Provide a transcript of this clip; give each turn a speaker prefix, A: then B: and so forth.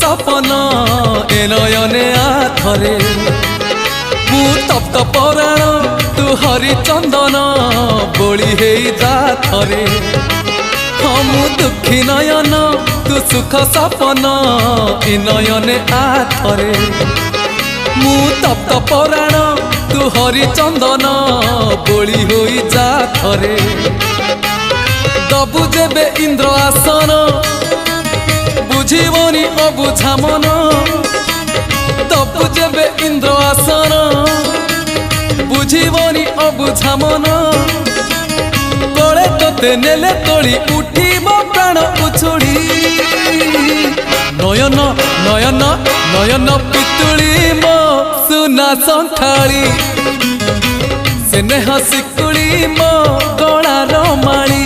A: सपन ए नयने आथरे मु तप्त पराण तू हरिचंदन बोली हे जा थरे हाँ मु दुखी नयन तू सुख सपन ए नयने आथरे मु तप्त पराण तू हरिचंदन बोली होई जा थरे दबु जेबे इंद्र आसन बुझीबनी अबुझा मन दबु जेबे इंद्र आसन बुझीबनी अबुझा मन तोले तोते नेले तोली उठीब प्राण उछुड़ी नयन नयन नयन पितुड़ी मो सुना संथाली स्नेह शिकुड़ी मो गलार माली